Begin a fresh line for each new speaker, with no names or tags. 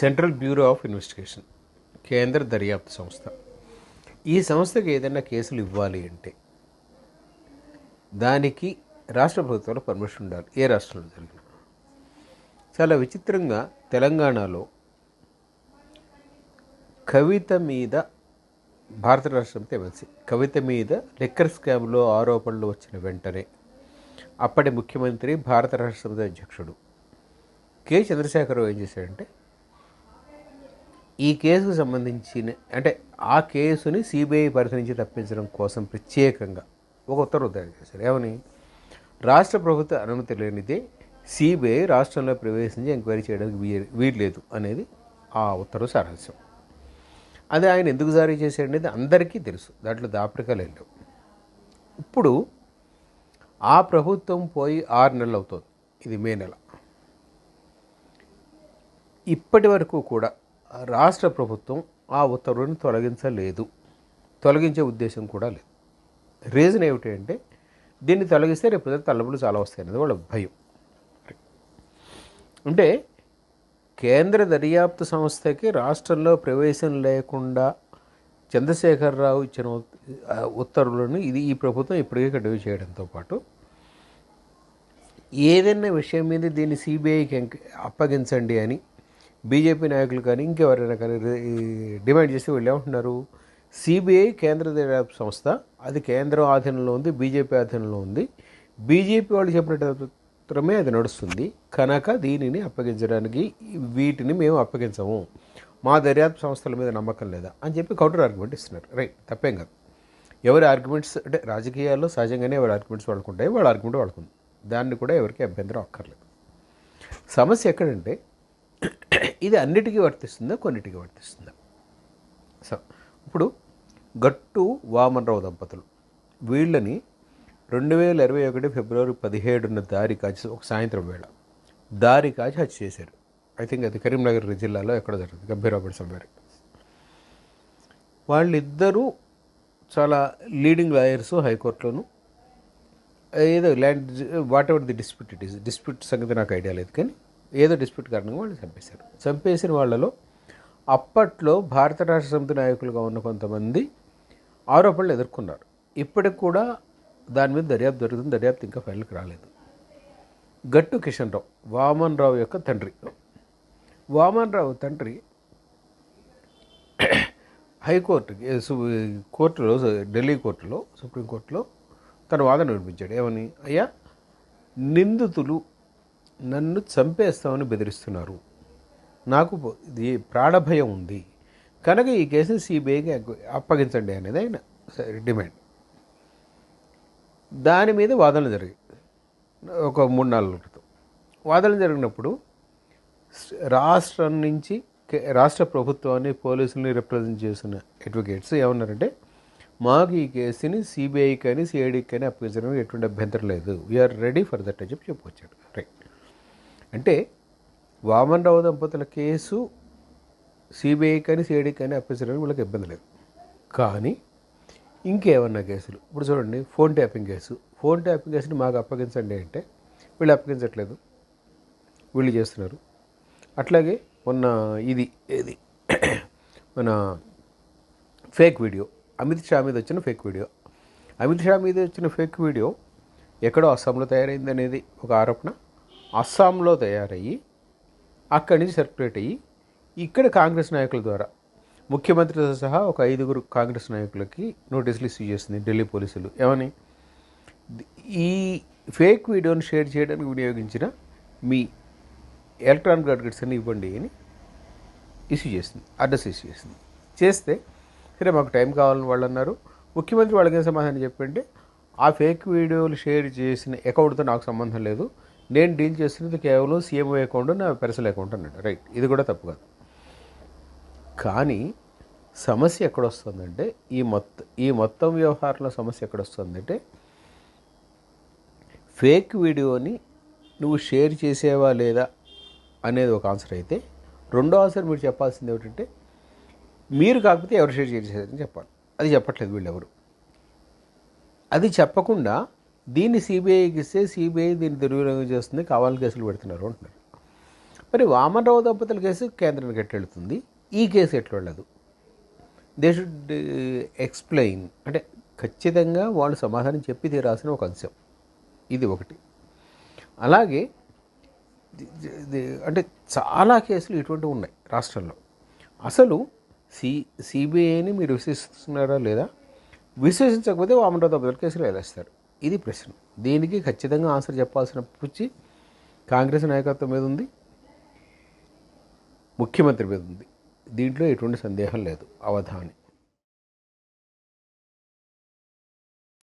Central bureau of investigation, కేంద్ర దర్యాప్తు సంస్థ. ఈ సంస్థకి ఏదైనా కేసులు ఇవ్వాలి అంటే దానికి రాష్ట్ర ప్రభుత్వంలో పర్మిషన్ ఉండాలి, ఏ రాష్ట్రంలో జరిగిన. చాలా విచిత్రంగా తెలంగాణలో కవిత మీద భారత రాష్ట్రంతో ఎమ్మెల్సీ కవిత మీద లిక్కర్ స్కామ్లో ఆరోపణలు వచ్చిన వెంటనే అప్పటి ముఖ్యమంత్రి, భారత రాష్ట్ర సమితి అధ్యక్షుడు కె చంద్రశేఖరరావు ఏం చేశాడంటే ఈ కేసుకు సంబంధించిన ఆ కేసుని సిబిఐ పరిధి నుంచి తప్పించడం కోసం ప్రత్యేకంగా ఒక ఉత్తర్వు తయారు చేశారు. ఏమని? రాష్ట్ర ప్రభుత్వ అనుమతి లేనిదే సిబిఐ రాష్ట్రంలో ప్రవేశించి ఎంక్వైరీ చేయడానికి వీల్లేదు అనేది ఆ ఉత్తర్వు సారాంశం. అది ఆయన ఎందుకు జారీ చేశాడనేది అందరికీ తెలుసు, దాంట్లో దాపరికాలు లేవు. ఇప్పుడు ఆ ప్రభుత్వం పోయి 6 నెలలు అవుతుంది, ఇది మే నెల. ఇప్పటి వరకు కూడా రాష్ట్ర ప్రభుత్వం ఆ ఉత్తర్వుని తొలగించలేదు, తొలగించే ఉద్దేశం కూడా లేదు. రీజన్ ఏమిటి అంటే దీన్ని తొలగిస్తే రేపు తలబులు చాలా వస్తాయనేది వాళ్ళ భయం. అంటే కేంద్ర దర్యాప్తు సంస్థకి రాష్ట్రంలో ప్రవేశం లేకుండా చంద్రశేఖరరావు ఇచ్చిన ఉత్తర్వులను ఈ ప్రభుత్వం ఇప్పటికే కంటిన్యూ చేయడంతో పాటు ఏదైనా విషయం మీద దీన్ని సిబిఐకి అప్పగించండి అని బీజేపీ నాయకులు కానీ ఇంకెవరైనా కానీ డిమాండ్ చేసి వీళ్ళు ఏమంటున్నారు? సిబిఐ కేంద్ర దర్యాప్తు సంస్థ, అది కేంద్రం ఆధీనంలో ఉంది, బీజేపీ ఆధీనంలో ఉంది, బీజేపీ వాళ్ళు చెప్పినట్టు మాత్రమే అది నడుస్తుంది కనుక దీనిని అప్పగించడానికి వీటిని మేము అప్పగించము, మా దర్యాప్తు సంస్థల మీద నమ్మకం లేదా అని చెప్పి కౌంటర్ ఆర్గ్యుమెంట్ ఇస్తున్నారు. రైట్, తప్పేం కాదు. ఎవరి ఆర్గ్యుమెంట్స్ అంటే రాజకీయాల్లో సహజంగానే ఎవరి ఆర్గ్యుమెంట్స్ వాళ్ళకుంటాయి, వాళ్ళ ఆర్గ్యుమెంట్ వాళ్ళకుంది, దాన్ని కూడా ఎవరికి అభ్యంతరం అక్కర్లేదు. సమస్య ఎక్కడంటే ఇది అన్నిటికీ వర్తిస్తుందా, కొన్నిటికీ వర్తిస్తుందా? సో ఇప్పుడు గట్టు వామనరావు దంపతులు వీళ్ళని 2021 ఫిబ్రవరి 17న దారి కాచి, ఒక సాయంత్రం వేళ దారి కాచి హత్య చేశారు. ఐ థింక్ అది కరీంనగర్ జిల్లాలో ఎక్కడ జరిగింది, గంభీరాబాద్ సంవేర్. వాళ్ళిద్దరూ చాలా లీడింగ్ లాయర్స్ హైకోర్టులోను. ఏదో land whatever the dispute it is, dispute సంగతి నాకు ఐడియా లేదు, కానీ ఏదో డిస్ప్యూట్ కారణంగా వాళ్ళు చంపేశారు. చంపేసిన వాళ్ళలో అప్పట్లో భారత రాష్ట్ర సమితి నాయకులుగా ఉన్న కొంతమంది ఆరోపణలు ఎదుర్కొన్నారు. ఇప్పటికి కూడా దాని మీద దర్యాప్తు జరుగుతుంది, దర్యాప్తు ఇంకా ఫైల్కి రాలేదు. గట్టు కిషన్ రావు, వామన్ రావు యొక్క తండ్రి. వామన్ రావు తండ్రి హైకోర్టుకి కోర్టులో, ఢిల్లీ కోర్టులో, సుప్రీంకోర్టులో తన వాదన వినిపించాడు. ఏమని? అయ్యా, నిందితులు నన్ను చంపేస్తామని బెదిరిస్తున్నారు, నాకు ఇది ప్రాణభయం ఉంది కనుక ఈ కేసుని సిబిఐకి అప్పగించండి అనేది ఆయన డిమాండ్. దాని మీద వాదనలు జరిగాయి ఒక 3-4 క్రితం. వాదనలు జరిగినప్పుడు రాష్ట్రం నుంచి రాష్ట్ర ప్రభుత్వాన్ని, పోలీసుల్ని రిప్రజెంట్ చేసిన అడ్వకేట్స్ ఏమన్నారంటే మాకు ఈ కేసుని సిబిఐకి కానీ సిఐడికి కానీ అప్పగించడం ఎటువంటి అభ్యంతరం లేదు, వీఆర్ రెడీ ఫర్ దట్ అని చెప్పి చెప్పుకొచ్చాడు. రైట్, అంటే వామన్ రావు దంపతుల కేసు సిబిఐ కానీ సిఐడికి కానీ అప్పగించడానికి వీళ్ళకి ఇబ్బంది లేదు. కానీ ఇంకేమన్నా కేసులు, ఇప్పుడు చూడండి, ఫోన్ ట్యాపింగ్ కేసుని మాకు అప్పగించండి అంటే వీళ్ళు అప్పగించట్లేదు, వీళ్ళు చేస్తున్నారు. అట్లాగే మొన్న ఏది మన ఫేక్ వీడియో, అమిత్ షా మీద వచ్చిన ఫేక్ వీడియో ఎక్కడో అస్సాంలో తయారైంది అనేది ఒక ఆరోపణ. అస్సాంలో తయారయ్యి అక్కడి నుంచి సర్క్యులేట్ అయ్యి ఇక్కడ కాంగ్రెస్ నాయకుల ద్వారా ముఖ్యమంత్రితో సహా ఒక 5 కాంగ్రెస్ నాయకులకి నోటీసులు ఇష్యూ చేసింది ఢిల్లీ పోలీసులు. ఏమని? ఈ ఫేక్ వీడియోని షేర్ చేయడానికి వినియోగించిన మీ ఎలక్ట్రానిక్ అడ్రస్ అని ఇవ్వండి అని అడ్రస్ ఇష్యూ చేసింది. చేస్తే సరే మాకు టైం కావాలని వాళ్ళు అన్నారు. ముఖ్యమంత్రి వాళ్ళకి ఏం సమాధానం చెప్పండి, ఆ ఫేక్ వీడియోలు షేర్ చేసిన అకౌంట్తో నాకు సంబంధం లేదు, నేను డీల్ చేస్తున్నది కేవలం సీఎంఓ అకౌంట్, నా పర్సనల్ అకౌంట్ అన్నాడు. రైట్, ఇది కూడా తప్పు కాదు. కానీ సమస్య ఎక్కడొస్తుందంటే ఈ మొత్తం వ్యవహారంలో సమస్య ఎక్కడొస్తుందంటే ఫేక్ వీడియోని నువ్వు షేర్ చేసేవా లేదా అనేది ఒక ఆన్సర్ అయితే, రెండో ఆన్సర్ మీరు చెప్పాల్సింది ఏమిటంటే మీరు కాకపోతే ఎవరు షేర్ చేసేదని చెప్పాలి. అది చెప్పట్లేదు వీళ్ళెవరు. అది చెప్పకుండా దీన్ని సిబిఐకి ఇస్తే సిబిఐ దీన్ని దుర్వినియోగం చేస్తుంది, కావాలని కేసులు పెడుతున్నారు అంటున్నారు. మరి వామనరావు దంపతుల కేసు కేంద్రానికి ఎట్లా వెళుతుంది, ఈ కేసు ఎట్లా వెళ్ళదు? They should explain. అంటే ఖచ్చితంగా వాళ్ళు సమాధానం చెప్పి తీరాల్సిన ఒక అంశం ఇది ఒకటి. అలాగే అంటే చాలా కేసులు ఇటువంటివి ఉన్నాయి రాష్ట్రంలో. అసలు సిబిఐని మీరు విశ్వసిస్తున్నారా లేదా? విశ్వసించకపోతే వామనరావు దంపతుల కేసులు వేలేస్తారు. ఇది ప్రశ్న. దీనికి ఖచ్చితంగా ఆన్సర్ చెప్పాల్సిన పుచ్చి కాంగ్రెస్ నాయకత్వం మీద ఉంది, ముఖ్యమంత్రి మీద ఉంది. దీంట్లో ఎటువంటి సందేహం లేదు. అవధాని